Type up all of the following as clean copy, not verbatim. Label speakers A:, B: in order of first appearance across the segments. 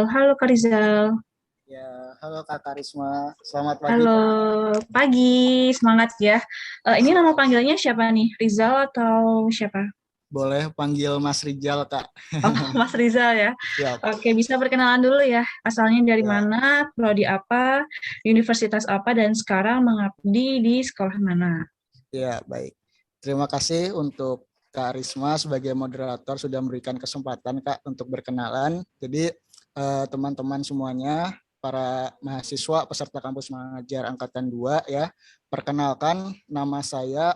A: Halo Kak Rizal.
B: Ya, halo Kak Karisma, selamat pagi
A: Halo,
B: Kak.
A: pagi, semangat ya. Ini nama panggilannya siapa nih? Rizal atau siapa?
B: Boleh panggil Mas Rijal Kak.
A: Oh, Mas Rizal ya.
B: Siap.
A: Oke, bisa perkenalan dulu ya. Asalnya dari
B: Ya,
A: mana, prodi apa, universitas apa, dan sekarang mengabdi di sekolah mana?
B: ya baik. Terima kasih untuk Kak Risma sebagai moderator sudah memberikan kesempatan Kak untuk berkenalan. Jadi teman-teman semuanya, para mahasiswa peserta kampus mengajar angkatan 2 ya, perkenalkan nama saya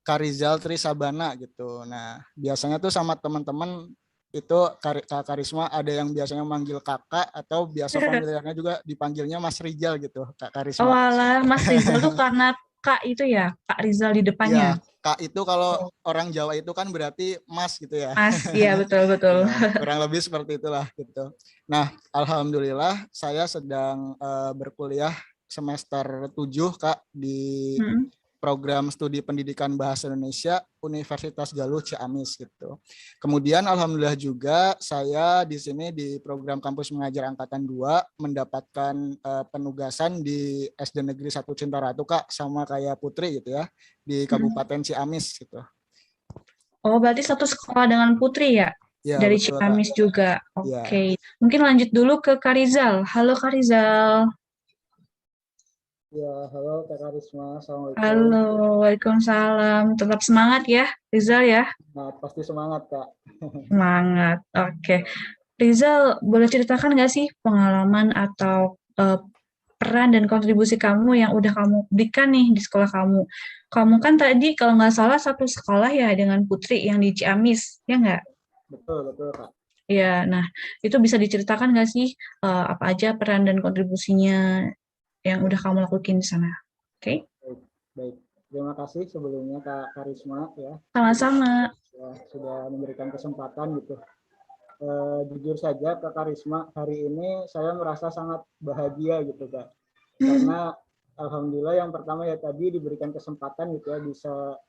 B: Karizal Trisabana gitu. Nah, biasanya tuh sama teman-teman itu Kak Karisma ada yang biasanya manggil kakak atau biasa familiarnya juga dipanggilnya Mas Rijal gitu, Kak
A: Oh
B: Karisma.
A: alah, Mas Rizal tuh karena Kak itu ya, Kak Rizal di depannya.
B: Ya, Kak itu kalau
A: Oh,
B: orang Jawa itu kan berarti Mas gitu ya.
A: Mas, iya betul-betul.
B: Ya, kurang lebih seperti itulah gitu. Nah, alhamdulillah saya sedang berkuliah semester 7 Kak di program studi pendidikan bahasa Indonesia Universitas Galuh Ciamis gitu. Kemudian alhamdulillah juga saya di sini di program kampus mengajar angkatan 2 mendapatkan penugasan di SD Negeri 1 Cintaratu Kak, sama kayak Putri gitu ya, di
A: Mm-mm.
B: Kabupaten Ciamis gitu.
A: Oh, berarti satu sekolah dengan Putri ya?
B: Ya,
A: Dari
B: betul Kak.
A: Ciamis juga.
B: Ya.
A: Oke. Mungkin lanjut dulu ke Karizal. Halo Karizal.
B: Ya, halo Kak Karisma, Assalamualaikum.
A: Halo, Waalaikumsalam. Tetap semangat ya, Rizal ya.
B: Nah, pasti semangat Kak.
A: Semangat. Oke.
B: Ya.
A: Rizal, boleh ceritakan nggak sih pengalaman atau peran dan kontribusi kamu yang udah kamu berikan nih di sekolah kamu? Kamu kan tadi kalau nggak salah satu sekolah ya dengan Putri yang di Ciamis, ya nggak?
B: Betul, betul Kak.
A: Ya, nah itu bisa diceritakan nggak sih apa aja peran dan kontribusinya yang udah kamu lakuin di sana? Oke,
B: Baik, baik. Terima kasih sebelumnya Kak Karisma ya sudah
A: sama-sama.
B: sudah memberikan kesempatan gitu. Jujur saja Kak Karisma, hari ini saya merasa sangat bahagia gitu Kak. Karena alhamdulillah yang pertama ya tadi diberikan kesempatan gitu ya bisa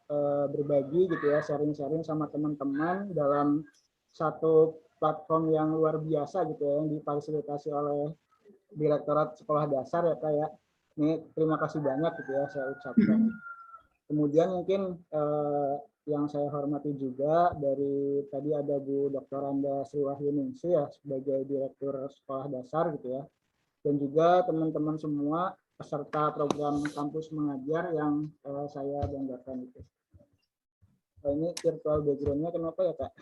B: berbagi gitu ya, sharing-sharing sama teman-teman dalam satu platform yang luar biasa gitu ya, yang difasilitasi oleh Direktorat Sekolah Dasar ya Kak ya. Ini terima kasih banyak gitu ya saya ucapkan. Kemudian mungkin yang saya hormati juga dari tadi ada Bu Dr. Anda Sri Wahyuningsi ya sebagai Direktur Sekolah Dasar gitu ya. Dan juga teman-teman semua peserta program kampus mengajar yang saya banggakan itu. Nah, ini virtual background-nya kenapa ya Kak?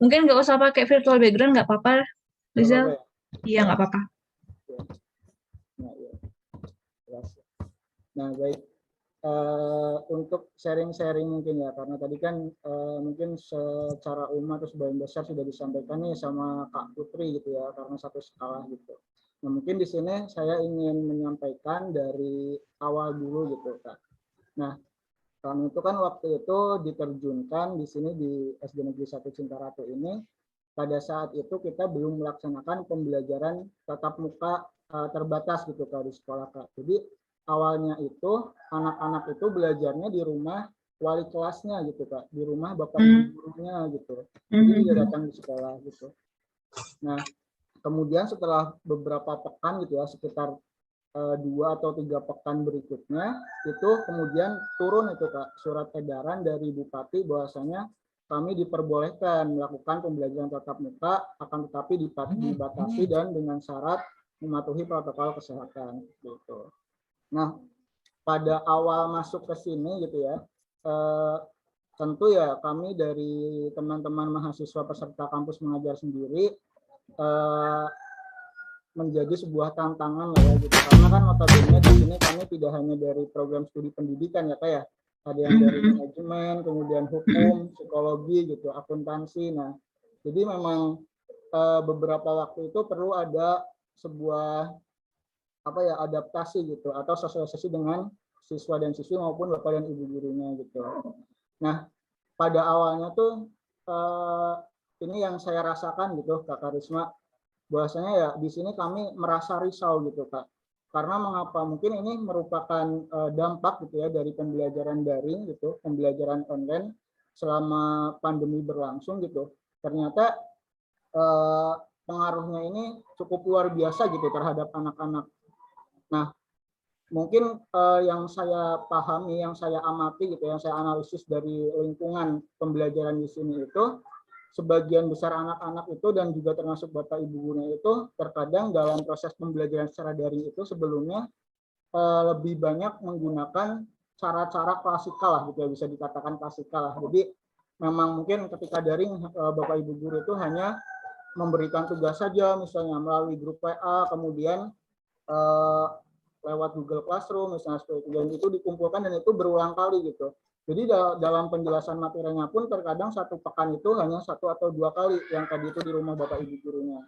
A: Mungkin nggak usah pakai virtual background, nggak apa-apa,
B: Gak apa-apa
A: Rizal.
B: ya?
A: Iya, nggak apa-apa.
B: Ya. Nah, ya. Nah, baik. Untuk sharing-sharing mungkin ya, karena tadi kan mungkin secara umum atau sebagian besar sudah disampaikan nih sama Kak Putri gitu ya, karena satu skala gitu. Nah, mungkin di sini saya ingin menyampaikan dari awal dulu gitu Kak. Nah, kami itu kan waktu itu diterjunkan di sini di SD Negeri 1 Cintaratu ini, pada saat itu kita belum melaksanakan pembelajaran tatap muka terbatas gitu Kak di sekolah Kak. Jadi awalnya itu anak-anak itu belajarnya di rumah wali kelasnya gitu Kak, di rumah bapak ibu gurunya gitu. Jadi tidak datang di sekolah gitu. Nah, kemudian setelah beberapa pekan gitu ya, sekitar 2 atau 3 pekan berikutnya, itu kemudian turun itu Kak, surat edaran dari Bupati bahwasanya kami diperbolehkan melakukan pembelajaran tatap muka, akan tetapi dibatasi dan dengan syarat mematuhi protokol kesehatan gitu. Nah, pada awal masuk ke sini gitu ya, tentu ya kami dari teman-teman mahasiswa peserta kampus mengajar sendiri menjadi sebuah tantangan lah ya gitu, karena kan notabene di sini kami tidak hanya dari program studi pendidikan ya Kak ya, ada yang dari manajemen, kemudian hukum, psikologi gitu, akuntansi. Nah, jadi memang beberapa waktu itu perlu ada sebuah apa ya adaptasi gitu atau sosialisasi dengan siswa dan siswi maupun bapak dan ibu gurunya gitu. Nah, pada awalnya tuh ini yang saya rasakan gitu Kak Karisma, bahwasanya ya di sini kami merasa risau gitu Kak. Karena mengapa? Mungkin ini merupakan dampak gitu ya dari pembelajaran daring gitu, pembelajaran online selama pandemi berlangsung gitu. Ternyata pengaruhnya ini cukup luar biasa gitu terhadap anak-anak. Nah, mungkin yang saya pahami, yang saya amati gitu, yang saya analisis dari lingkungan pembelajaran di sini itu, sebagian besar anak-anak itu dan juga termasuk Bapak Ibu gurunya itu terkadang dalam proses pembelajaran secara daring itu sebelumnya lebih banyak menggunakan cara-cara klasikal lah gitu ya, bisa dikatakan klasikal lah. Jadi memang mungkin ketika daring Bapak Ibu guru itu hanya memberikan tugas saja, misalnya melalui grup WA, kemudian lewat Google Classroom misalnya seperti itu, dan itu dikumpulkan dan itu berulang kali gitu. Jadi dalam penjelasan materinya pun terkadang satu pekan itu hanya 1 atau 2 kali yang tadi itu di rumah Bapak Ibu gurunya.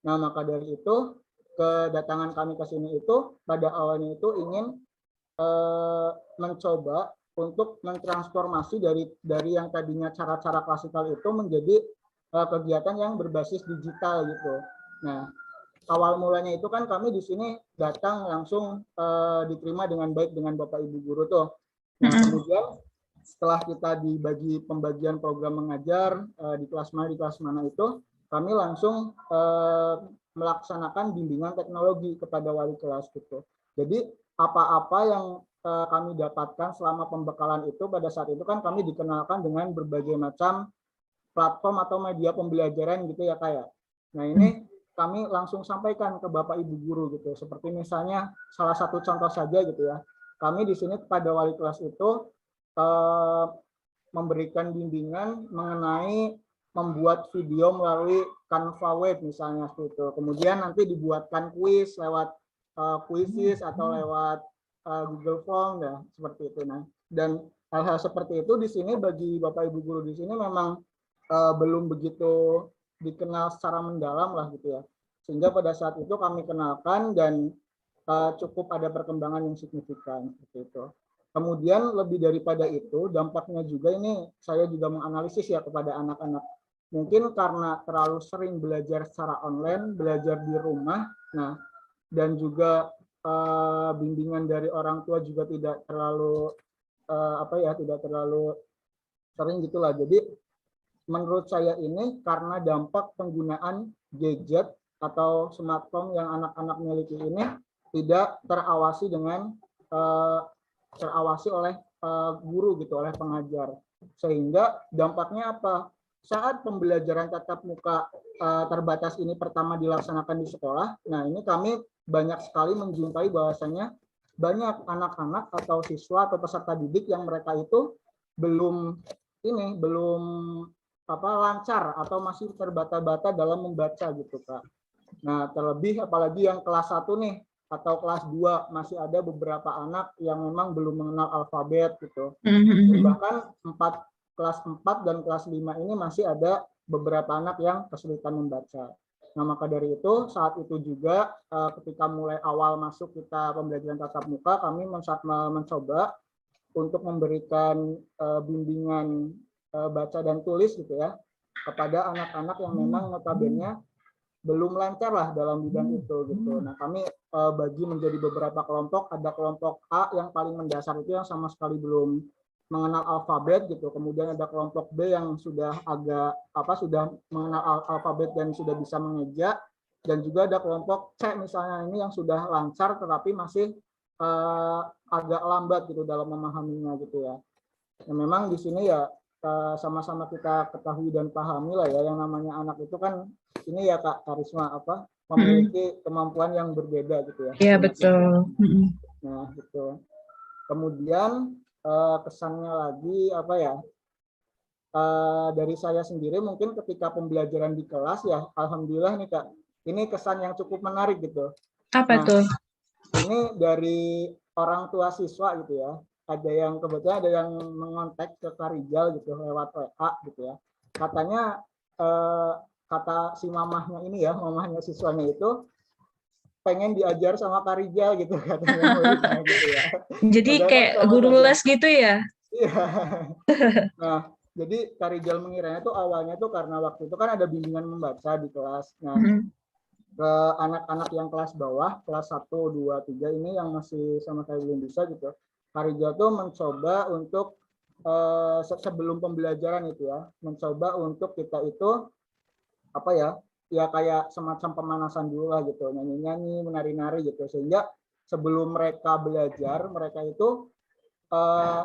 B: Nah, maka dari itu kedatangan kami ke sini itu pada awalnya itu ingin mencoba untuk mentransformasi dari yang tadinya cara-cara klasikal itu menjadi kegiatan yang berbasis digital gitu. Nah, awal mulanya itu kan kami di sini datang langsung diterima dengan baik dengan Bapak Ibu guru tuh. Nah, kemudian setelah kita dibagi pembagian program mengajar di kelas mana itu, kami langsung melaksanakan bimbingan teknologi kepada wali kelas gitu. Jadi apa-apa yang kami dapatkan selama pembekalan itu, pada saat itu kan kami dikenalkan dengan berbagai macam platform atau media pembelajaran gitu ya kayak. Nah, ini kami langsung sampaikan ke Bapak Ibu guru gitu. Seperti misalnya salah satu contoh saja gitu ya. Kami di sini pada wali kelas itu memberikan bimbingan mengenai membuat video melalui Canva Web misalnya seperti itu. Kemudian nanti dibuatkan kuis lewat Quizzes atau lewat Google Form ya, seperti itu. Nah, dan hal-hal seperti itu di sini bagi Bapak Ibu guru di sini memang belum begitu dikenal secara mendalam lah gitu ya. Sehingga pada saat itu kami kenalkan dan cukup ada perkembangan yang signifikan seperti itu. Kemudian lebih daripada itu, dampaknya juga ini saya juga menganalisis ya kepada anak-anak. Mungkin karena terlalu sering belajar secara online, belajar di rumah, nah dan juga bimbingan dari orang tua juga tidak terlalu tidak terlalu sering gitulah. Jadi menurut saya ini karena dampak penggunaan gadget atau smartphone yang anak-anak miliki ini tidak terawasi dengan terawasi oleh guru gitu, oleh pengajar, sehingga dampaknya apa? Saat pembelajaran tatap muka terbatas ini pertama dilaksanakan di sekolah, nah ini kami banyak sekali menjumpai bahwasanya banyak anak-anak atau siswa atau peserta didik yang mereka itu belum lancar atau masih terbata-bata dalam membaca gitu Kak. Nah, terlebih apalagi yang kelas 1 nih atau kelas 2 masih ada beberapa anak yang memang belum mengenal alfabet gitu. Dan bahkan kelas 4 dan kelas 5 ini masih ada beberapa anak yang kesulitan membaca. Nah, maka dari itu saat itu juga ketika mulai awal masuk kita pembelajaran tatap muka, kami mencoba untuk memberikan bimbingan baca dan tulis gitu ya kepada anak-anak yang memang notabene belum lancar lah dalam bidang itu gitu. Nah, kami bagi menjadi beberapa kelompok. Ada kelompok A yang paling mendasar itu yang sama sekali belum mengenal alfabet gitu. Kemudian ada kelompok B yang sudah sudah mengenal alfabet dan sudah bisa mengeja. Dan juga ada kelompok C misalnya ini yang sudah lancar tetapi masih agak lambat gitu dalam memahaminya gitu ya. Nah, memang di sini ya sama-sama kita ketahui dan pahami lah ya, yang namanya anak itu kan ini ya Kak Karisma memiliki kemampuan yang berbeda gitu ya.
A: Iya betul.
B: Nah gitu. Kemudian kesannya lagi dari saya sendiri mungkin ketika pembelajaran di kelas ya, alhamdulillah nih Kak, ini kesan yang cukup menarik gitu.
A: Apa tuh?
B: Ini dari orang tua siswa gitu ya. Ada yang kebetulan ada yang mengontak ke Karijal gitu lewat WA gitu ya. Katanya kata si mamahnya ini ya, mamahnya siswanya itu pengen diajar sama Karijal gitu katanya muridnya gitu ya.
A: Jadi kayak guru les gitu ya?
B: Iya. Nah, jadi Karijal mengiranya tuh awalnya tuh karena waktu itu kan ada bimbingan membaca di kelas. Nah, ke anak-anak yang kelas bawah, kelas 1, 2, 3 ini yang masih sama sekali belum bisa gitu. Karijal tuh mencoba untuk sebelum pembelajaran itu ya, mencoba untuk kita itu ya kayak semacam pemanasan dulu lah gitu, nyanyi-nyanyi, menari-nari gitu, sehingga sebelum mereka belajar, mereka itu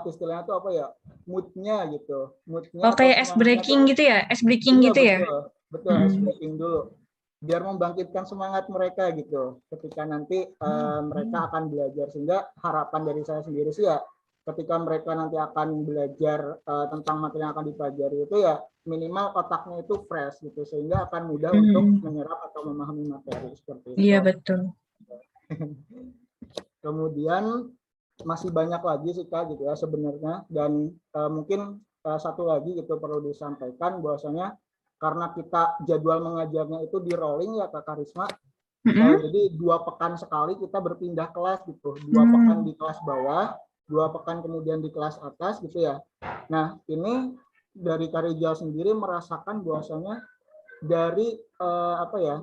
B: istilahnya tuh apa ya, moodnya gitu,
A: Oh,
B: moodnya atau
A: kayak ice
B: semangatnya
A: breaking
B: tuh,
A: gitu ya? Ice breaking
B: iya
A: gitu ya?
B: betul, betul ice
A: Mm-mm.
B: breaking dulu, biar membangkitkan semangat mereka gitu, ketika nanti mereka akan belajar, sehingga harapan dari saya sendiri sih ya, ketika mereka nanti akan belajar tentang materi yang akan dipelajari itu ya minimal otaknya itu fresh gitu, sehingga akan mudah untuk
A: Mm-mm.
B: menyerap atau memahami materi seperti
A: Iya,
B: itu.
A: betul.
B: Kemudian masih banyak lagi sih Kak gitu ya sebenarnya, dan mungkin satu lagi gitu perlu disampaikan bahwasanya karena kita jadwal mengajarnya itu di rolling ya Kak Karisma,
A: Mm-mm.
B: jadi 2 pekan sekali kita berpindah kelas gitu, 2 pekan
A: Mm.
B: di kelas bawah, 2 pekan kemudian di kelas atas gitu ya. Nah ini dari Karijal sendiri merasakan bahwasanya dari apa ya,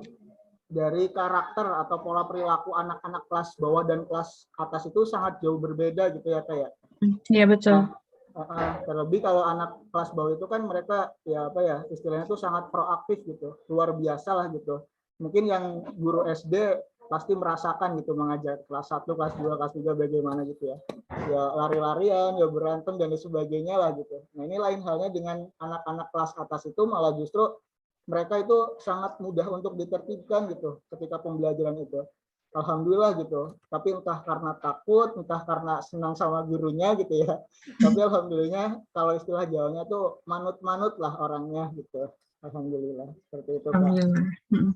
B: dari karakter atau pola perilaku anak-anak kelas bawah dan kelas atas itu sangat jauh berbeda gitu ya kayak.
A: Iya, betul.
B: Nah, terlebih kalau anak kelas bawah itu kan mereka ya apa ya istilahnya itu sangat proaktif gitu, luar biasa lah gitu. Mungkin yang guru SD pasti merasakan gitu mengajar kelas 1, kelas 2, kelas 3 bagaimana gitu ya. Ya lari-larian, ya berantem dan sebagainya lah gitu. Nah ini lain halnya dengan anak-anak kelas atas itu malah justru mereka itu sangat mudah untuk ditertibkan gitu ketika pembelajaran itu. Alhamdulillah gitu. Tapi entah karena takut, entah karena senang sama gurunya gitu ya. Tapi alhamdulillah kalau istilah Jawanya tuh manut-manut lah orangnya gitu. Alhamdulillah seperti itu Kak.
A: Alhamdulillah. Mm.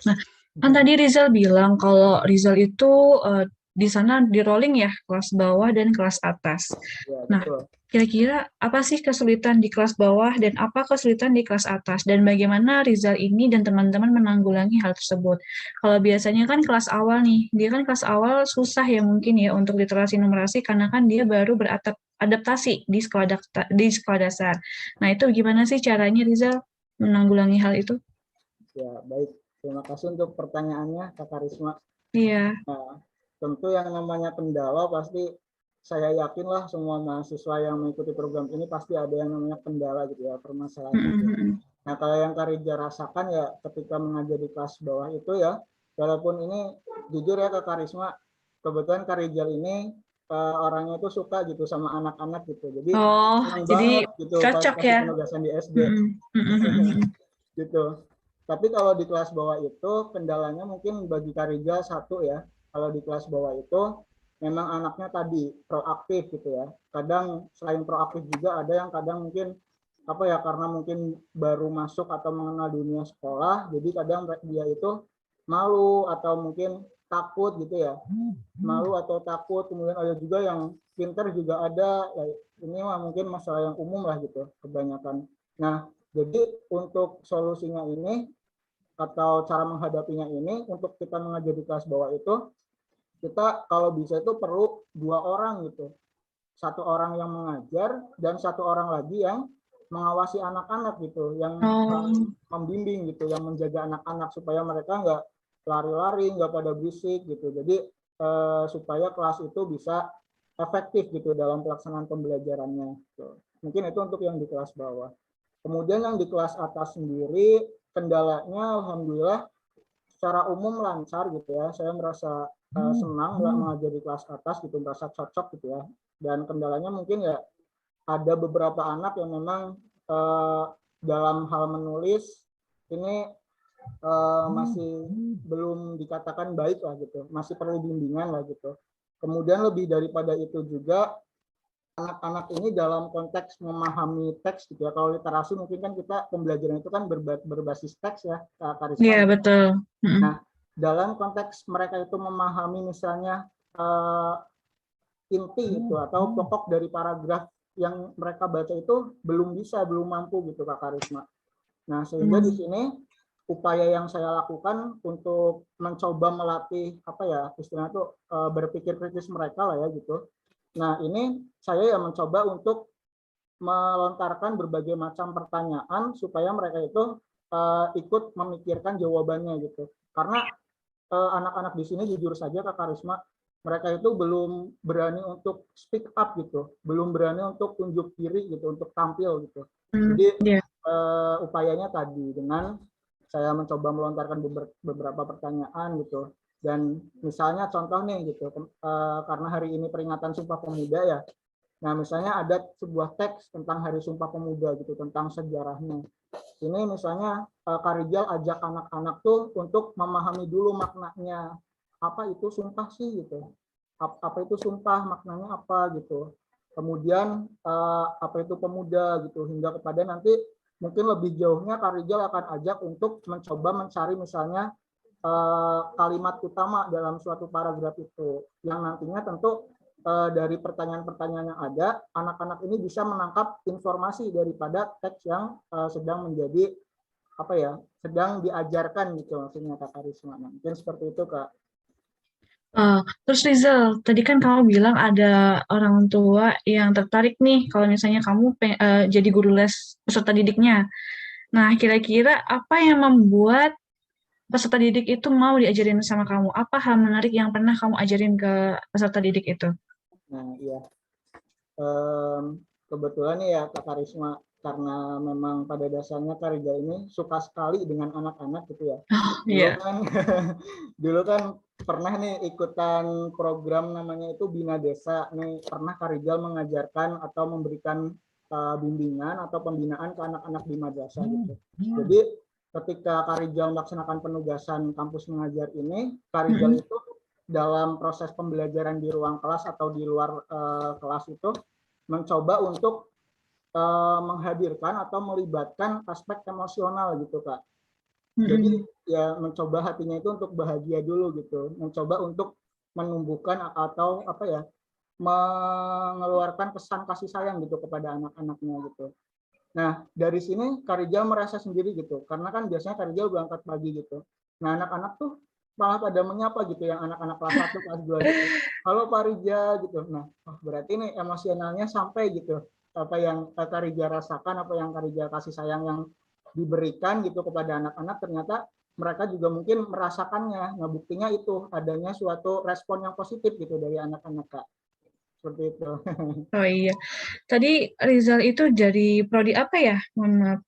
A: Nah, kan tadi Rizal bilang kalau Rizal itu eh, di sana di rolling ya, kelas bawah dan kelas atas.
B: Ya
A: Nah,
B: betul.
A: kira-kira apa sih kesulitan di kelas bawah dan apa kesulitan di kelas atas? Dan bagaimana Rizal ini dan teman-teman menanggulangi hal tersebut? Kalau biasanya kan kelas awal nih, dia kan kelas awal susah ya mungkin ya untuk literasi numerasi karena kan dia baru beradaptasi di sekolah dasar. Nah, itu gimana sih caranya Rizal menanggulangi hal itu?
B: Ya baik. Terima kasih untuk pertanyaannya Kak Karisma.
A: Iya.
B: Nah, tentu yang namanya kendala pasti saya yakinlah semua mahasiswa yang mengikuti program ini pasti ada yang namanya kendala gitu ya, permasalahan gitu.
A: Mm-mm.
B: Nah, kalau yang Karija rasakan ya ketika mengajar di kelas bawah itu ya, walaupun ini jujur ya Kak Karisma, kebetulan Karijal ini orangnya itu suka gitu sama anak-anak gitu. Jadi
A: Oh,
B: senang
A: jadi
B: banget gitu pas
A: cocok
B: kasih
A: ya.
B: penugasan di SD
A: Mm-mm. Mm-mm.
B: gitu. Tapi kalau di kelas bawah itu kendalanya mungkin bagi Karija satu ya. Kalau di kelas bawah itu memang anaknya tadi proaktif gitu ya. Kadang selain proaktif juga ada yang kadang mungkin apa ya karena mungkin baru masuk atau mengenal dunia sekolah, jadi kadang dia itu malu atau mungkin takut gitu ya. Malu atau takut, kemudian ada juga yang pintar juga ada. Ya, ini mah mungkin masalah yang umum lah gitu kebanyakan. Nah, jadi untuk solusinya ini atau cara menghadapinya ini untuk kita mengajar di kelas bawah itu kita kalau bisa itu perlu 2 orang gitu, 1 orang yang mengajar dan 1 orang lagi yang mengawasi anak-anak gitu, yang
A: Oh,
B: membimbing gitu, yang menjaga anak-anak supaya mereka nggak lari-lari, nggak pada berisik gitu. Jadi supaya kelas itu bisa efektif gitu dalam pelaksanaan pembelajarannya. Gitu. Mungkin itu untuk yang di kelas bawah. Kemudian yang di kelas atas sendiri kendalanya alhamdulillah secara umum lancar gitu ya. Saya merasa senang mengajar di kelas atas gitu, merasa cocok gitu ya. Dan kendalanya mungkin ya ada beberapa anak yang memang dalam hal menulis ini masih belum dikatakan baik lah gitu, masih perlu bimbingan lah gitu. Kemudian lebih daripada itu juga anak-anak ini dalam konteks memahami teks gitu ya. Kalau literasi mungkin kan kita pembelajaran itu kan berbasis teks ya,
A: iya
B: Karisma gitu.
A: betul. Mm-mm.
B: Nah, dalam konteks mereka itu memahami misalnya inti itu atau pokok dari paragraf yang mereka baca itu belum mampu gitu Kak Karisma. Nah, sehingga di
A: Mm.
B: sini upaya yang saya lakukan untuk mencoba melatih apa ya istilahnya itu berpikir kritis mereka lah ya gitu. Nah, ini saya ya mencoba untuk melontarkan berbagai macam pertanyaan supaya mereka itu ikut memikirkan jawabannya gitu. Karena anak-anak di sini jujur saja Kak Karisma, mereka itu belum berani untuk speak up gitu, belum berani untuk tunjuk diri gitu, untuk tampil gitu.
A: Mm.
B: Jadi
A: Iya.
B: upayanya tadi dengan saya mencoba melontarkan beberapa pertanyaan gitu. Dan misalnya contoh nih gitu, karena hari ini peringatan Sumpah Pemuda ya. Nah, misalnya ada sebuah teks tentang Hari Sumpah Pemuda gitu, tentang sejarahnya. Ini misalnya Kak Rijal ajak anak-anak tuh untuk memahami dulu maknanya. Apa itu sumpah sih gitu. Apa itu sumpah, maknanya apa gitu. Kemudian apa itu pemuda gitu, hingga kepada nanti mungkin lebih jauhnya Kak Rijal akan ajak untuk mencoba mencari misalnya kalimat utama dalam suatu paragraf itu, yang nantinya tentu dari pertanyaan-pertanyaan yang ada, anak-anak ini bisa menangkap informasi daripada teks yang sedang menjadi apa ya, sedang diajarkan gitu maksudnya Kak Karisma. Nah, mungkin seperti itu Kak.
A: Terus Rizal, tadi kan kamu bilang ada orang tua yang tertarik nih kalau misalnya kamu jadi guru les peserta didiknya. Nah, kira-kira apa yang membuat peserta didik itu mau diajarin sama kamu? Apa hal menarik yang pernah kamu ajarin ke peserta didik itu?
B: Nah, iya. Kebetulan nih ya Kak Karisma, karena memang pada dasarnya Kak Rijal ini suka sekali dengan anak-anak gitu ya. Dulu
A: Iya.
B: kan dulu kan pernah nih ikutan program namanya itu Bina Desa. Nih pernah Kak Rijal mengajarkan atau memberikan bimbingan atau pembinaan ke anak-anak di madrasah gitu. Jadi ketika Kak Rijal melaksanakan penugasan kampus mengajar ini, Kak Rijal itu dalam proses pembelajaran di ruang kelas atau di luar kelas itu mencoba untuk menghadirkan atau melibatkan aspek emosional gitu Kak. Jadi ya mencoba hatinya itu untuk bahagia dulu gitu, mencoba untuk menumbuhkan atau apa ya, mengeluarkan kesan kasih sayang gitu kepada anak-anaknya gitu. Nah dari sini Kak Rijal merasa sendiri gitu, karena kan biasanya Kak Rijal berangkat pagi gitu. Nah anak-anak tuh malah pada menyapa gitu, yang anak-anak kelas 1, kelas 2 gitu. Halo Pak Rijal gitu. Nah berarti ini emosionalnya sampai gitu, apa yang Kak Rijal rasakan, apa yang Kak Rijal kasih sayang yang diberikan gitu kepada anak-anak, ternyata mereka juga mungkin merasakannya. Nah buktinya itu adanya suatu respon yang positif gitu dari anak-anak Kak. Seperti itu.
A: Oh iya. Tadi Rizal itu dari prodi apa ya? Mohon maaf.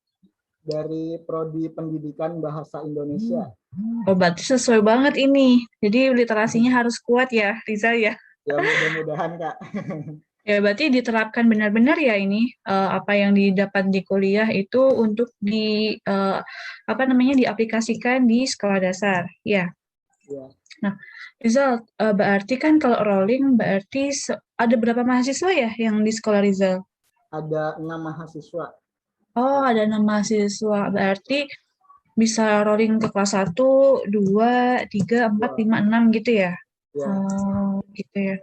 B: Dari Prodi Pendidikan Bahasa Indonesia.
A: Oh, berarti sesuai banget ini. Jadi literasinya harus kuat ya, Rizal ya.
B: Ya mudah-mudahan Kak.
A: Ya, berarti diterapkan benar-benar ya ini apa yang didapat di kuliah itu untuk apa namanya diaplikasikan di sekolah dasar. Ya.
B: Ya,
A: Nah, Rizal, berarti kan kalau rolling berarti ada berapa mahasiswa ya yang di sekolah Rizal?
B: ada 6 mahasiswa.
A: Oh, ada 6 mahasiswa. Berarti bisa rolling ke kelas 1, 2, 3, 4,
B: Wah,
A: 5, 6 gitu ya?
B: ya,
A: Oh, gitu ya.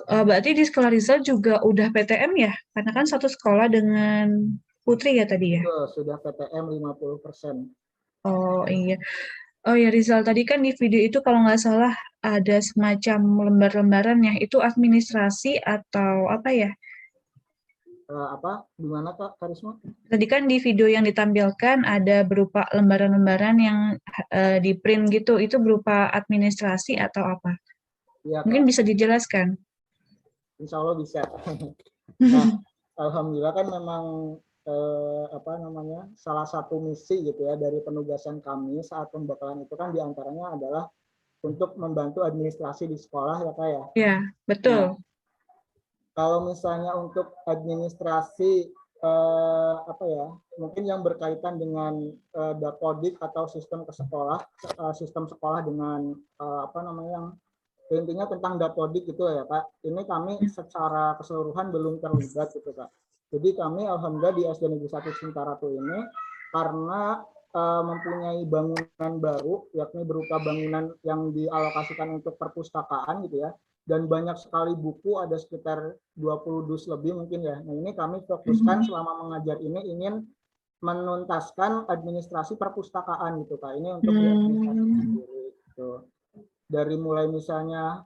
A: Berarti di sekolah Rizal juga udah PTM ya? Karena kan satu sekolah dengan Putri ya tadi ya?
B: betul, sudah PTM 50%.
A: Oh iya. Oh ya Rizal, tadi kan di video itu kalau nggak salah ada semacam lembar-lembaran ya. Itu administrasi atau apa ya?
B: Apa? Gimana Kak Karisma?
A: Tadi kan di video yang ditampilkan ada berupa lembaran-lembaran yang di print gitu. Itu berupa administrasi atau apa?
B: Iya
A: Mungkin
B: Kak,
A: bisa dijelaskan.
B: insya Allah bisa. Nah, alhamdulillah kan memang apa namanya, salah satu misi gitu ya dari penugasan kami saat pembekalan itu kan diantaranya adalah untuk membantu administrasi di sekolah ya Kak ya.
A: Ya,
B: Nah,
A: betul.
B: kalau misalnya untuk administrasi apa ya, mungkin yang berkaitan dengan dapodik atau sistem ke sekolah, sistem sekolah dengan apa namanya, yang intinya tentang dapodik itu ya Pak. Ini kami secara keseluruhan belum terlibat gitu Pak. Jadi kami alhamdulillah di SD Negeri 1 Cintaratu ini karena mempunyai bangunan baru, yakni berupa bangunan yang dialokasikan untuk perpustakaan gitu ya, dan banyak sekali buku, ada sekitar 20 dus lebih mungkin ya. Nah ini kami fokuskan selama mengajar ini ingin menuntaskan administrasi perpustakaan gitu Kak. Ini untuk di administrasi sendiri gitu. Dari mulai misalnya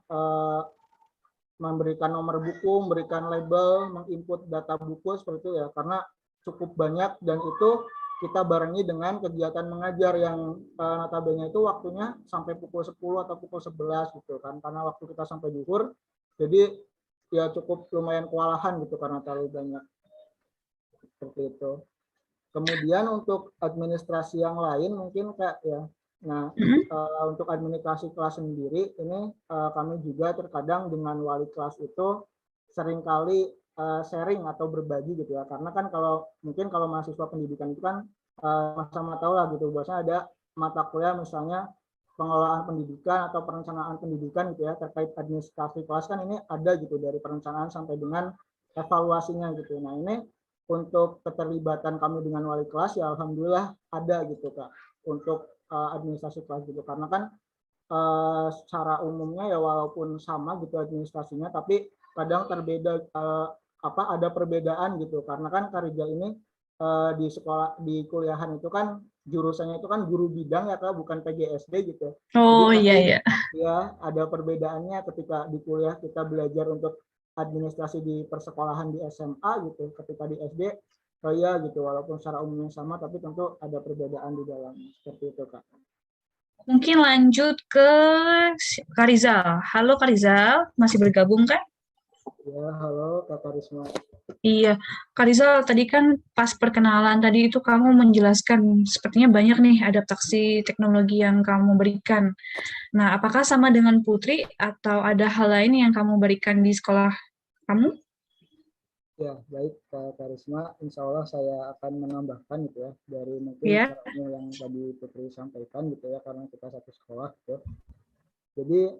B: memberikan nomor buku, memberikan label, menginput data buku seperti itu ya, karena cukup banyak dan itu kita barengi dengan kegiatan mengajar yang notabene itu waktunya sampai pukul 10 atau pukul 11 gitu kan, karena waktu kita sampai zuhur, jadi ya cukup lumayan kewalahan gitu karena terlalu banyak seperti itu. Kemudian untuk administrasi yang lain mungkin Kak ya. Nah, untuk administrasi kelas sendiri ini kami juga terkadang dengan wali kelas itu seringkali sharing atau berbagi gitu ya. Karena kan kalau mungkin kalau mahasiswa pendidikan itu kan sama-sama tahu lah gitu. Biasanya ada mata kuliah misalnya pengelolaan pendidikan atau perencanaan pendidikan gitu ya, terkait administrasi kelas kan ini ada gitu dari perencanaan sampai dengan evaluasinya gitu. Nah, ini untuk keterlibatan kami dengan wali kelas ya alhamdulillah ada gitu Kak untuk administrasi kelas gitu, karena kan secara umumnya ya walaupun sama gitu administrasinya tapi kadang terbeda ada perbedaan gitu, karena kan Karija ini di sekolah di kuliahan itu kan jurusannya itu kan guru bidang ya Kak, bukan PGSD gitu. Jadi
A: Oh iya
B: pasti
A: ya.
B: ya ada perbedaannya ketika di kuliah kita belajar untuk administrasi di persekolahan di SMA gitu, ketika di SD oh iya gitu, walaupun secara umumnya sama tapi tentu ada perbedaan di dalamnya, seperti itu Kak.
A: Mungkin lanjut ke Karizal. Halo Karizal, masih bergabung kan?
B: Ya, halo Kak Karisma.
A: Iya, Karizal tadi kan pas perkenalan tadi itu kamu menjelaskan sepertinya banyak nih adaptasi teknologi yang kamu berikan. Nah, apakah sama dengan Putri atau ada hal lain yang kamu berikan di sekolah kamu?
B: Ya, baik Kak Karisma, insya Allah saya akan menambahkan gitu ya, dari mungkin
A: Ya.
B: secara umum yang tadi Putri sampaikan gitu ya, karena kita satu sekolah gitu. Jadi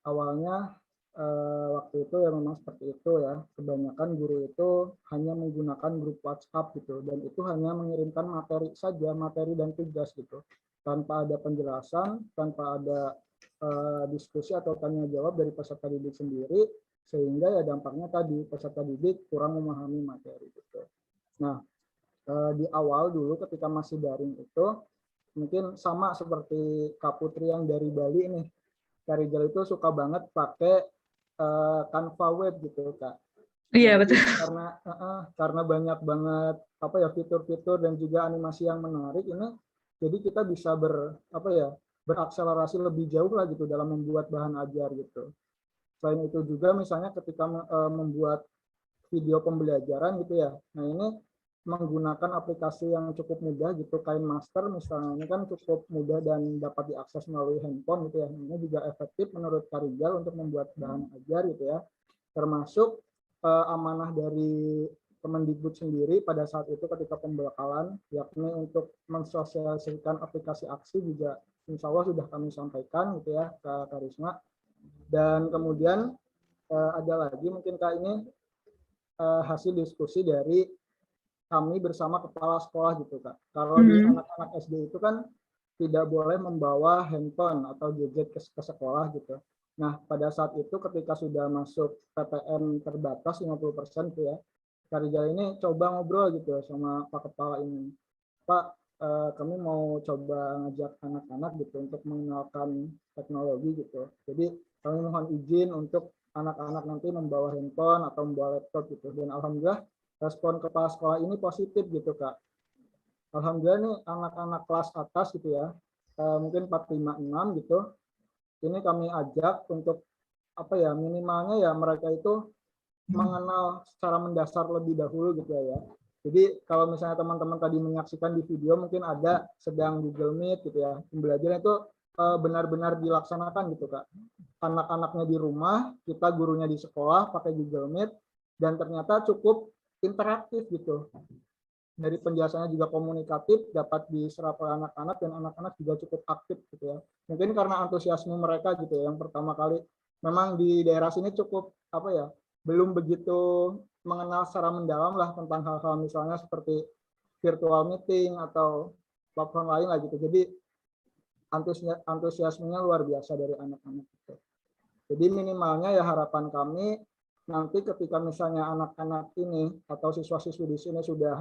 B: awalnya waktu itu ya memang seperti itu ya, kebanyakan guru itu hanya menggunakan grup WhatsApp gitu, dan itu hanya mengirimkan materi saja, materi dan tugas gitu, tanpa ada penjelasan, tanpa ada diskusi atau tanya jawab dari peserta didik sendiri, sehingga ya dampaknya tadi peserta didik kurang memahami materi gitu. Nah, di awal dulu ketika masih daring itu mungkin sama seperti Kak Putri yang dari Bali nih, Kak Rizal itu suka banget pakai Canva web gitu Kak. Nah,
A: Iya,
B: jadi
A: betul.
B: karena banyak banget apa ya fitur-fitur dan juga animasi yang menarik ini, jadi kita bisa berakselerasi lebih jauh lah gitu dalam membuat bahan ajar gitu. Selain itu juga misalnya ketika membuat video pembelajaran gitu ya. Nah, ini menggunakan aplikasi yang cukup mudah gitu, KineMaster misalnya, ini kan cukup mudah dan dapat diakses melalui handphone gitu ya. Ini juga efektif menurut Karijal untuk membuat bahan ajar gitu ya. Termasuk amanah dari Kemendikbud sendiri pada saat itu ketika pembekalan, yakni untuk mensosialisasikan aplikasi aksi juga insya Allah sudah kami sampaikan gitu ya ke Karisma. Dan kemudian ada lagi mungkin Kak ini hasil diskusi dari kami bersama kepala sekolah gitu Kak. Kalau di anak-anak SD itu kan tidak boleh membawa handphone atau gadget ke sekolah gitu. Nah, pada saat itu ketika sudah masuk PTM terbatas 50% gitu ya, Karijal ini coba ngobrol gitu sama Pak Kepala ini. Pak, kami mau coba ngajak anak-anak gitu untuk mengenalkan teknologi gitu. Jadi kami mohon izin untuk anak-anak nanti membawa handphone atau membawa laptop gitu. Dan alhamdulillah respon kepala sekolah ini positif gitu Kak. Alhamdulillah nih anak-anak kelas atas gitu ya, mungkin 4, 5, 6 gitu, ini kami ajak untuk apa ya, minimalnya ya mereka itu mengenal secara mendasar lebih dahulu gitu ya. Jadi kalau misalnya teman-teman tadi menyaksikan di video mungkin ada sedang Google Meet gitu ya, pembelajaran itu benar-benar dilaksanakan gitu Kak. Anak-anaknya di rumah, kita gurunya di sekolah pakai Google Meet, dan ternyata cukup interaktif gitu. Dari penjelasannya juga komunikatif, dapat diserap oleh anak-anak, dan anak-anak juga cukup aktif gitu ya. Mungkin karena antusiasme mereka gitu ya, yang pertama kali memang di daerah sini cukup apa ya, belum begitu mengenal secara mendalam lah tentang hal-hal misalnya seperti virtual meeting atau platform lain lah gitu. Jadi antusiasmenya luar biasa dari anak-anak itu. Jadi minimalnya ya harapan kami nanti ketika misalnya anak-anak ini atau siswa-siswi di sini sudah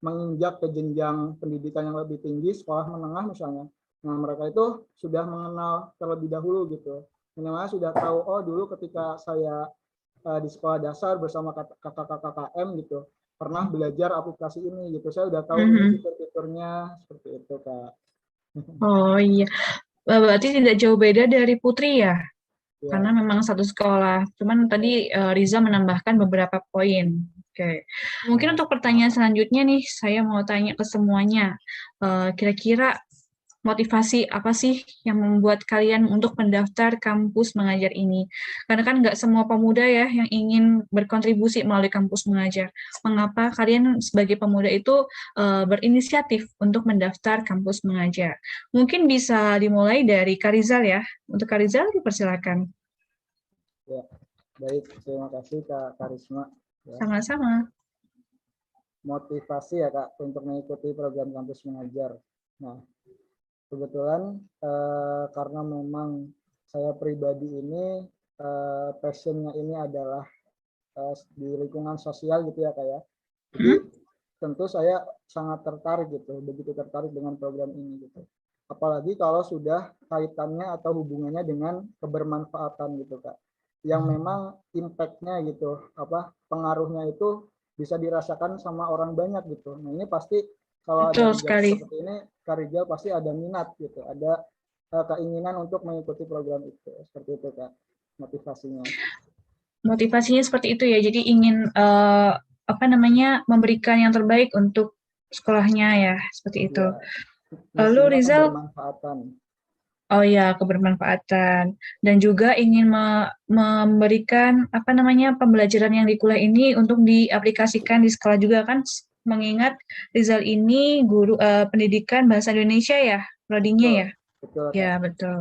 B: menginjak ke jenjang pendidikan yang lebih tinggi, sekolah menengah misalnya, nah mereka itu sudah mengenal terlebih dahulu gitu. Minimalnya sudah tahu, oh dulu ketika saya di sekolah dasar bersama kakak-kakak KKM gitu, pernah belajar aplikasi ini gitu, saya udah tahu ini fitur-fiturnya, seperti itu Kak.
A: Oh iya, berarti tidak jauh beda dari Putri ya?
B: Ya,
A: karena memang satu sekolah. Cuman tadi Riza menambahkan beberapa poin. Oke. Mungkin untuk pertanyaan selanjutnya nih, saya mau tanya ke semuanya. Kira-kira motivasi apa sih yang membuat kalian untuk mendaftar kampus mengajar ini? Karena kan nggak semua pemuda ya yang ingin berkontribusi melalui kampus mengajar. Mengapa kalian sebagai pemuda itu berinisiatif untuk mendaftar kampus mengajar? Mungkin bisa dimulai dari Karizal ya. Untuk Karizal dipersilakan.
B: ya. Baik, terima kasih Kak Karisma. Ya.
A: Sama-sama.
B: Motivasi ya Kak untuk mengikuti program kampus mengajar. Nah, kebetulan karena memang saya pribadi ini passionnya ini adalah di lingkungan sosial gitu ya Kak ya. Jadi tentu saya sangat tertarik gitu, begitu tertarik dengan program ini gitu. Apalagi kalau sudah kaitannya atau hubungannya dengan kebermanfaatan gitu Kak. Yang memang impact-nya gitu, pengaruhnya itu bisa dirasakan sama orang banyak gitu. Nah, ini pasti kalau ada
A: Betul
B: kegiatan
A: sekali.
B: seperti ini, Kak Rizal pasti ada minat gitu, ada keinginan untuk mengikuti program itu. Seperti itu Kak, motivasinya.
A: Motivasinya seperti itu ya. Jadi ingin memberikan yang terbaik untuk sekolahnya ya, seperti itu.
B: Ya,
A: Lalu
B: misinya
A: Rizal,
B: kebermanfaatan.
A: oh ya, kebermanfaatan dan juga ingin memberikan pembelajaran yang di kuliah ini untuk diaplikasikan di sekolah juga kan, mengingat Rizal ini guru pendidikan bahasa Indonesia ya, prodinya
B: Betul,
A: ya.
B: betul
A: Ya,
B: Kak.
A: betul.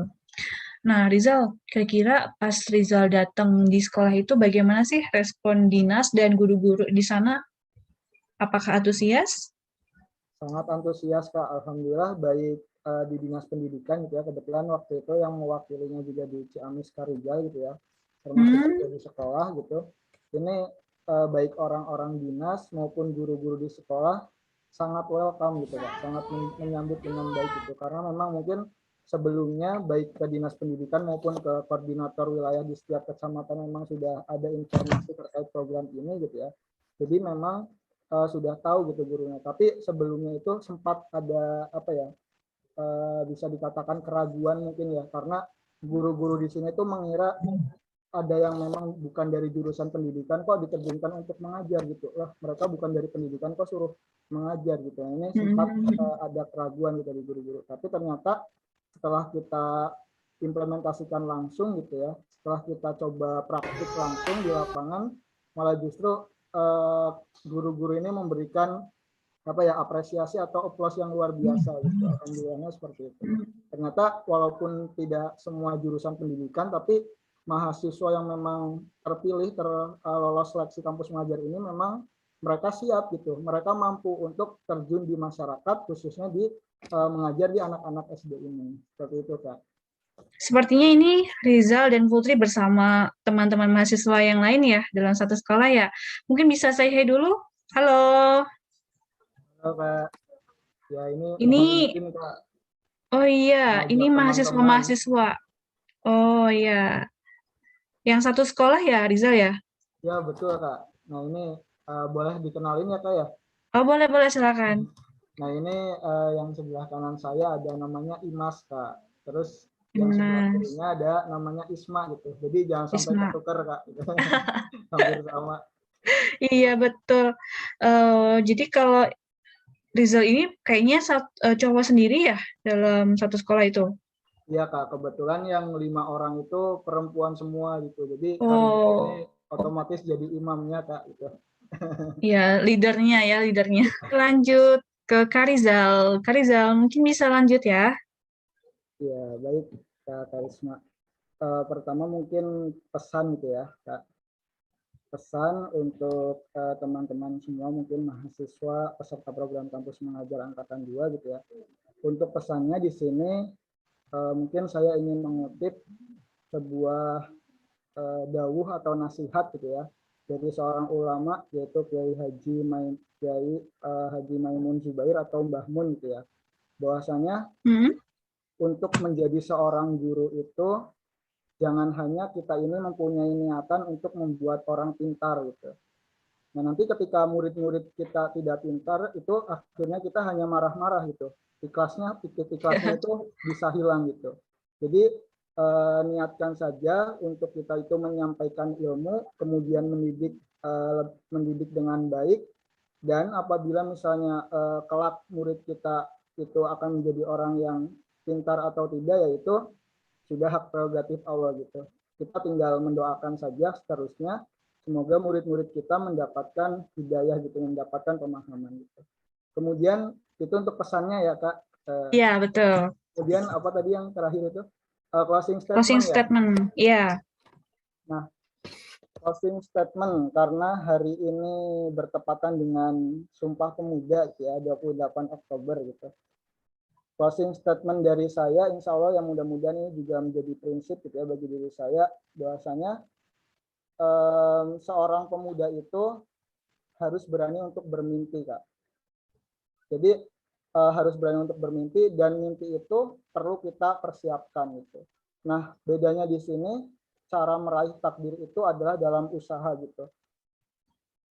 A: Nah, Rizal, kira-kira pas Rizal datang di sekolah itu bagaimana sih respon dinas dan guru-guru di sana? Apakah antusias?
B: Sangat antusias Kak, alhamdulillah baik di dinas pendidikan gitu ya. Kebetulan waktu itu yang mewakilinya juga di Ciamis Karijal gitu ya, termasuk
A: Hmm,
B: juga di sekolah gitu. Ini baik orang-orang dinas maupun guru-guru di sekolah sangat welcome gitu Kak, sangat menyambut dengan baik gitu. Karena memang mungkin sebelumnya baik ke dinas pendidikan maupun ke koordinator wilayah di setiap kecamatan memang sudah ada informasi terkait program ini gitu ya. Jadi memang sudah tahu gitu gurunya. Tapi sebelumnya itu sempat ada bisa dikatakan keraguan mungkin ya, karena guru-guru di sini itu mengira ada yang memang bukan dari jurusan pendidikan kok diterjunkan untuk mengajar gitu. Lah, mereka bukan dari pendidikan kok suruh mengajar gitu. Ini sempat
A: hmm,
B: ada keraguan gitu dari guru-guru. Tapi ternyata setelah kita implementasikan langsung gitu ya, setelah kita coba praktik langsung di lapangan, malah justru guru-guru ini memberikan apresiasi atau applause yang luar biasa gitu. Alhamdulillahnya seperti itu. Ternyata walaupun tidak semua jurusan pendidikan, tapi mahasiswa yang memang terpilih lolos seleksi kampus mengajar ini memang mereka siap gitu. Mereka mampu untuk terjun di masyarakat, khususnya di mengajar di anak-anak SD ini. Seperti itu Kak.
A: Sepertinya ini Rizal dan Putri bersama teman-teman mahasiswa yang lain ya dalam satu sekolah ya. Mungkin bisa saya hey dulu. Halo,
B: Halo Kak. Ya ini mohon
A: ini
B: izin Kak,
A: oh iya, ini
B: mengajak teman-teman.
A: mahasiswa-mahasiswa. Oh iya, yang satu sekolah ya Rizal ya.
B: Ya betul Kak. Nah ini boleh dikenalin ya Kak ya.
A: Oh boleh boleh silakan.
B: Nah ini yang sebelah kanan saya ada namanya Imas Kak. Terus yang sebelah
A: Mas
B: kirinya ada namanya Isma gitu. Jadi jangan sampai
A: Isma.
B: ketukar Kak. Hampir sama.
A: Iya betul. Jadi kalau Rizal ini kayaknya cowok sendiri ya dalam satu sekolah itu.
B: Iya Kak, kebetulan yang 5 orang itu perempuan semua gitu. Jadi Karizal ini
A: Oh,
B: otomatis jadi imamnya Kak gitu.
A: ya leadernya. Lanjut ke Karizal. Karizal mungkin bisa lanjut ya.
B: Ya baik Kak Karisma. Pertama mungkin pesan gitu ya Kak. Pesan untuk teman-teman semua mungkin mahasiswa peserta program kampus mengajar angkatan 2 gitu ya. Untuk pesannya di sini mungkin saya ingin mengutip sebuah dawuh atau nasihat gitu ya dari seorang ulama yaitu Kiai Haji Maimun Zubair atau Mbah Mun gitu ya. Bahwasanya
A: Hmm?
B: untuk menjadi seorang guru itu jangan hanya kita ini mempunyai niatan untuk membuat orang pintar gitu. Nah, nanti ketika murid-murid kita tidak pintar, itu akhirnya kita hanya marah-marah gitu. Ikhlasnya, titik ikhlasnya itu bisa hilang gitu. Jadi niatkan saja untuk kita itu menyampaikan ilmu, kemudian mendidik dengan baik, dan apabila misalnya kelak murid kita itu akan menjadi orang yang pintar atau tidak, yaitu sudah hak prerogatif Allah gitu. Kita tinggal mendoakan saja seterusnya, semoga murid-murid kita mendapatkan hidayah gitu, mendapatkan pemahaman gitu. Kemudian itu untuk pesannya ya Kak.
A: Iya, betul.
B: Kemudian apa tadi yang terakhir itu? Closing statement.
A: Closing statement, iya.
B: Nah, closing statement karena hari ini bertepatan dengan Sumpah Pemuda ya, 28 Oktober gitu. Closing statement dari saya, insya Allah yang mudah-mudahan ini juga menjadi prinsip gitu ya bagi diri saya, bahwasanya seorang pemuda itu harus berani untuk bermimpi Kak. Jadi harus berani untuk bermimpi, dan mimpi itu perlu kita persiapkan gitu. Nah, bedanya di sini cara meraih takdir itu adalah dalam usaha gitu.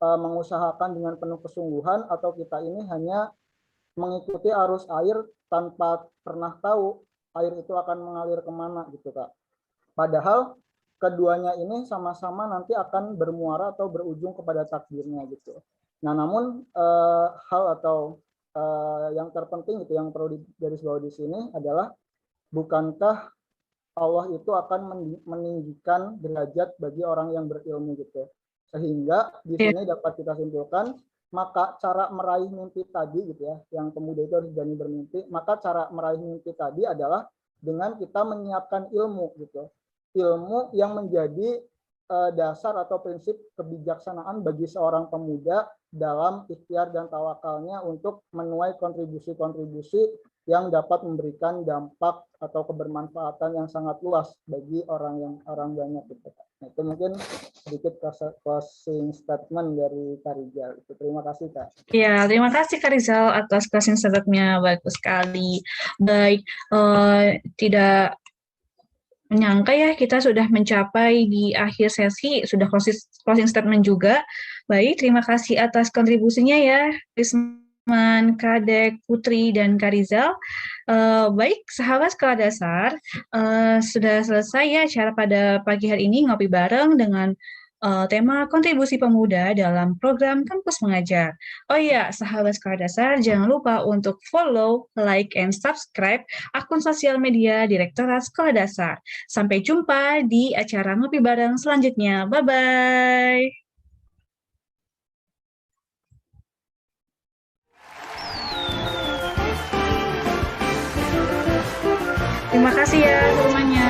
B: Mengusahakan dengan penuh kesungguhan, atau kita ini hanya mengikuti arus air tanpa pernah tahu air itu akan mengalir kemana gitu Kak. Padahal keduanya ini sama-sama nanti akan bermuara atau berujung kepada takdirnya gitu. Nah, namun hal atau yang terpenting itu yang perlu digarisbawahi di sini adalah, bukankah Allah itu akan meninggikan derajat bagi orang yang berilmu gitu. Sehingga di sini dapat kita simpulkan, maka cara meraih mimpi tadi gitu ya, yang pemuda itu harus berani bermimpi, maka cara meraih mimpi tadi adalah dengan kita menyiapkan ilmu gitu. Ilmu yang menjadi dasar atau prinsip kebijaksanaan bagi seorang pemuda dalam ikhtiar dan tawakalnya untuk menuai kontribusi-kontribusi yang dapat memberikan dampak atau kebermanfaatan yang sangat luas bagi orang banyak gitu. Nah, itu mungkin sedikit closing statement dari Kak Rizal. Terima kasih Kak.
A: Ya, terima kasih Kak Rizal atas closing statement-nya, bagus sekali. Baik, tidak menyangka ya kita sudah mencapai di akhir sesi, sudah closing statement juga. Baik, terima kasih atas kontribusinya ya, Risman, Kadek, Putri, dan Kak Rizal. Baik, sahabat Sekolah Dasar, sudah selesai ya acara pada pagi hari ini ngopi bareng dengan tema kontribusi pemuda dalam program Kampus Mengajar. Oh iya, sahabat Sekolah Dasar, jangan lupa untuk follow, like, and subscribe akun sosial media Direktorat Sekolah Dasar. Sampai jumpa di acara ngopi bareng selanjutnya. Bye-bye. Terima kasih ya semuanya.